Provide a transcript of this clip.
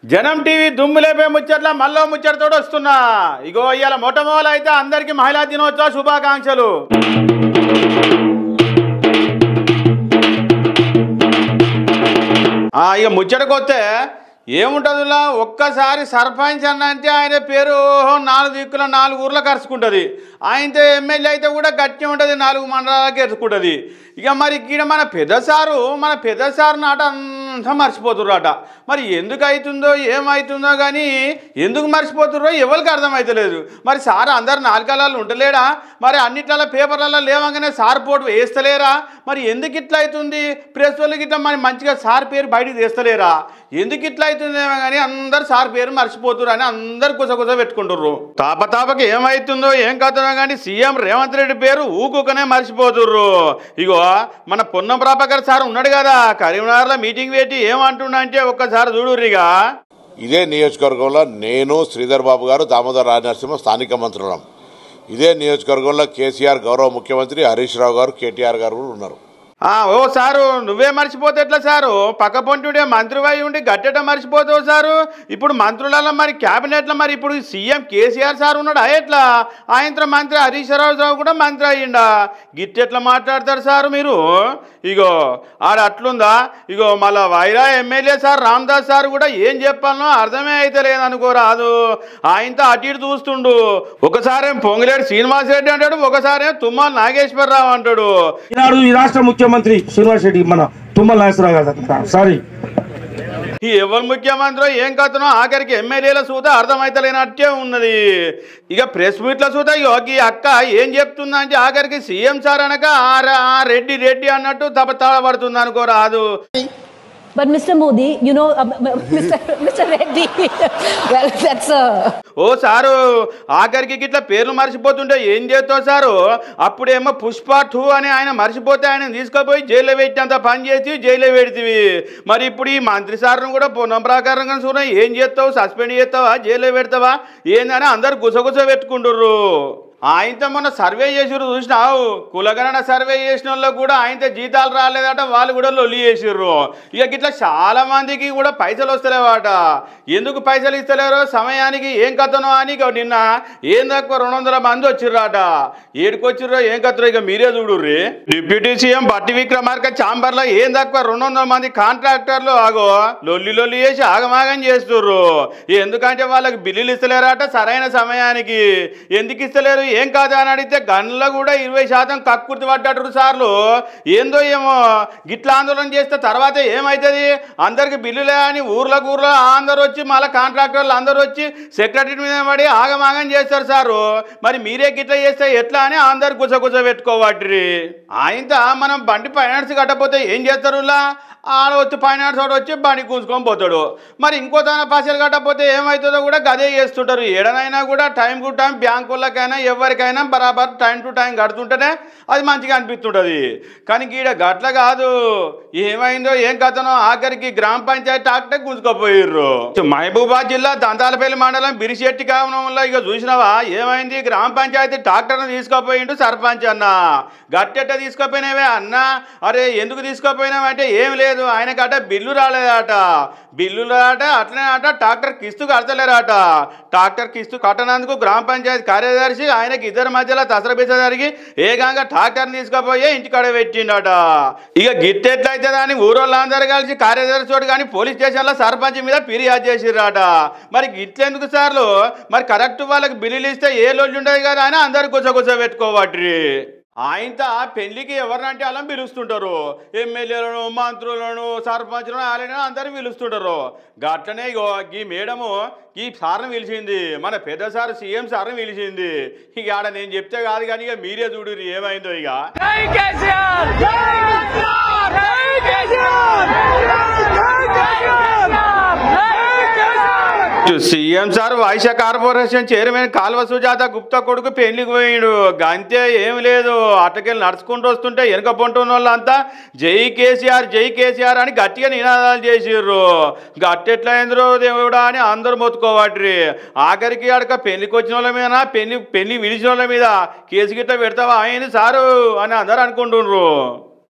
జనం టీవీ దుమ్ములేపే ముచ్చట్ల మల్లో ముచ్చటతోడు వస్తున్నా. ఇగో ఇవాళ మొట్టమొదలు అయితే అందరికీ మహిళా దినోత్సవ శుభాకాంక్షలు. ఇక ముచ్చటకొస్తే ఏముంటుందిలా, ఒక్కసారి సర్పంచ్ అన్న అంటే ఆయన పేరు 4 దిక్కుల 4 ఊర్లకు కరుచుకుంటుంది. ఆయనతో ఎమ్మెల్యే అయితే కూడా గట్టి ఉంటుంది, 4 మండలాలకు ఎరుచుకుంటుంది. ఇక మరి ఇక్కడ మన పెద్ద సారు నాట అంతా మర్చిపోతుర్రట. మరి ఎందుకు అవుతుందో ఏమవుతుందో కానీ ఎందుకు మర్చిపోతుర్రో ఎవరికి అర్థమవుతలేదు. మరి సార్ అందరు 4 కాలాలు ఉండలేడా? మరి అన్నిట్లలో పేపర్లలో లేవగానే సార్ పోటు వేస్తలేరా? మరి ఎందుకు ఇట్లా అవుతుంది? ప్రెస్ వాళ్ళకి ఇట్లా మరి మంచిగా సార్ పేరు బయటికి తీస్తలేరా? ఎందుకు ఇట్లా అవుతుందేమో కానీ అందరు సార్ పేరు మర్చిపోతుర్రు అని అందరు కుసకుస పెట్టుకుంటుర్రు. తాపకి ఏమవుతుందో ఏం కథనో కానీ సీఎం రేవంత్ రెడ్డి పేరు ఊకుకనే మర్చిపోతుర్రు. ఇగో మన పొన్నం ప్రభాకర్ సార్ ఉన్నాడు కదా, కరీంనగర్లో మీటింగ్ పెట్టి ఏమంటున్నా అంటే ఒక్కసారి చూడుర్రిగా. ఇదే నియోజకవర్గంలో నేను, శ్రీధర్ బాబు గారు, దామోదర్ రాజనరసింహ స్థానిక మంత్రులం. ఇదే నియోజకవర్గంలో కేసీఆర్ గౌరవ ముఖ్యమంత్రి, హరీష్ రావు గారు, కేటీఆర్ గారు ఉన్నారు. ఓ సారు, నువ్వే మర్చిపోతే ఎట్లా సారు? పక్క పొంటుండే మంత్రివై ఉండి గట్టెట మర్చిపోతావు సారు? ఇప్పుడు మంత్రులలో మరి క్యాబినెట్లో మరి ఇప్పుడు సీఎం కేసీఆర్ సార్ ఉన్నాడు ఎట్లా? ఆయనతో మంత్రి హరీష్ రావు కూడా మంత్రి అయ్యిండా? గిట్టెట్లా మాట్లాడతారు సారు మీరు? ఇగో ఆడ అట్లుందా? ఇగో మళ్ళా Wyra MLA sir Ramadas sir కూడా ఏం చెప్పాలనో అర్థమే అయితే లేదనుకోరాదు. ఆయనతో అటు ఇటు చూస్తుండు. ఒకసారేం పొంగిలేడు శ్రీనివాసరెడ్డి అంటాడు, ఒకసారేం తుమ్మల నాగేశ్వరరావు అంటాడు. ఈ రాష్ట్ర ముఖ్యమంత్రి శ్రీనివాస్ రెడ్డి మన తుమ్మల నాగేశ్వరరావు గారు. సారీ, ఎవరు ముఖ్యమంత్రి ఏం కథనో ఆఖరికి ఎమ్మెల్యేల సూత అర్థమైతలేనట్టే ఉన్నది. ఇక ప్రెస్ మీట్ల సూత ఈ అక్క ఏం చెప్తుందంటే ఆఖరికి సీఎం సార్ అనక రెడ్డి అన్నట్టు తపతాళపడుతుంది అనుకోరాదు. But Mr. Modi, you know, Mr. Reddy, well, that's ఓ సారు, ఆఖరికి ఇట్లా పేర్లు మర్చిపోతుంటే ఏం చేస్తావు సారు? అప్పుడేమో పుష్ప 2 అని ఆయన మర్చిపోతే ఆయన తీసుకుపోయి జైల్లో పెట్టేంత పని చేసి జైల్లో పెడితివి. మరి ఇప్పుడు ఈ మంత్రి సార్ను కూడా పొన్నం ప్రకారంగా చూడ ఏం చేస్తావు? సస్పెండ్ చేస్తావా? జైల్లో పెడతావా? ఏందని అందరు గుసగుస పెట్టుకుంటుర్రు. ఆయనతో మొన్న సర్వే చేసిర్రు చూసినావు, కులగణన సర్వే చేసిన వాళ్ళకు కూడా ఆయనతో జీతాలు రాలేదట, వాళ్ళు కూడా లొల్లి చేసిర్రు. ఇక ఇట్లా చాలా మందికి కూడా పైసలు వస్తలేవాట. ఎందుకు పైసలు ఇస్తలేరో సమయానికి ఏం కథనో అని నిన్న ఏం తక్కువ 200 మంది వచ్చిర్రాట. ఏడుకొచ్చిర్రో ఏం కథనో ఇక మీరే చూడుర్రి. డిప్యూటీ సీఎం బట్టి విక్రమార్క ఛాంబర్లో ఏం తక్కువ 200 మంది కాంట్రాక్టర్లు లొల్లి చేసి ఆగమాగం చేస్తుర్రు. ఎందుకంటే వాళ్ళకి బిల్లులు ఇస్తలేరాట సరైన సమయానికి. ఎందుకు ఇస్తలేరు ఏం కాదు అని అడిగితే గన్లో కూడా 20% కక్కుర్తి పడ్డట్టు సార్లు. ఏందో ఏమో గిట్లా ఆందోళన చేస్తే తర్వాత ఏమవుతుంది? అందరికి బిల్లులే అని ఊర్లో అందరూ వచ్చి మళ్ళీ కాంట్రాక్టర్లు అందరూ వచ్చి సెక్రటరీ మీద పడి ఆగమాగం చేస్తారు సారు. మరి మీరే గిట్లా చేస్తే ఎట్లా అని అందరు గుసగుస పెట్టుకోవాటి. ఆయనతో మనం బండి ఫైనాన్స్ కట్టకపోతే ఏం చేస్తారులా? ఆడ వచ్చి ఫైనాన్స్ వాడు వచ్చి బండి కూసుకొని పోతాడు. మరి ఇంకో తన పైసలు కట్టకపోతే ఏమవుతుందో కూడా గదే చేస్తుంటారు. ఏడనైనా కూడా టైం టు టైం బ్యాంకులకైనా ఎవరికైనా బరాబర్ టైం టు టైం కడుతుంటేనే అది మంచిగా అనిపిస్తుంటుంది. కానీ ఈడ గట్ల కాదు. ఏమైందో ఏం కథనో ఆఖరికి గ్రామ పంచాయతీ టాక్టర్ గుంజుకోపోయిర్రు. మహబూబాద్ జిల్లా దంతాలపల్లి మండలం బిరిశెట్టి కావనంలో ఇక చూసినావా ఏమైంది? గ్రామ పంచాయతీ ట్రాక్టర్ను తీసుకుపోయిండు సర్పంచ్ అన్న. గట్టెట్ట తీసుకుపోయినావే అన్న? అరే ఎందుకు తీసుకుపోయినావంటే ఏం లేదు, ఆయనకట బిల్లు రాలేదట. అట్లనే ట్రాక్టర్ కిస్తు కడతలేరట. ట్రాక్టర్ కిస్తు కట్టనందుకు గ్రామ పంచాయతీ కార్యదర్శి ఆయనకి ఇద్దరి మధ్యలో తసరబిస జరిగి ఏకంగా ట్రాక్టర్ని తీసుకుపోయి ఇంటికాడ పెట్టిండట. ఇక గిట్టెట్లయితే దాన్ని ఊరోళ్ళందరూ కలిసి కార్యదర్శి తోటి కానీ పోలీస్ స్టేషన్లో సర్పంచ్ మీద ఫిర్యాదు చేసిర్రట. మరి గిట్లెందుకు సార్లు? మరి కరెక్ట్ వాళ్ళకి బిల్లులు ఇస్తే ఏ లోజు ఉండదు కదా అని అందరు గుసగుస పెట్టుకోవట్రి. ఆయనతో పెళ్లికి ఎవరినంటే అలా పిలుస్తుంటారు. ఎమ్మెల్యేలను, మంత్రులను, సర్పంచ్లను, వాళ్ళని అందరూ పిలుస్తుంటారు. గట్లనే ఈ మేడము ఈ సార్ని పిలిచింది, మన పెద్ద సార్ సీఎం సార్ని పిలిచింది. ఇక ఆడ నేను చెప్తే కాదు కానీ ఇక మీరే చూడు ఏమైందో. ఇక CM sir Vysya corporation chairman Kalva Sujatha Gupta కొడుకు పెళ్లికి పోయిండు. గంతే ఏం లేదు. అటకెళ్ళి నడుచుకుంటూ వస్తుంటే వెనక పొంటున్న వాళ్ళంతా జై కేసీఆర్ అని గట్టిగా నినాదాలు చేసిర్రు. గట్టెట్లా ఎందురో దేవుడా అని అందరూ మొత్తుకోవాట్రి. ఆఖరికి ఆడక పెళ్లికి వచ్చిన వాళ్ళ మీద పెళ్లి పిలిచిన వాళ్ళ మీద కేసు గిట్ట పెడతావా అయింది సారు అని అందరు అనుకుంటుండ్రు.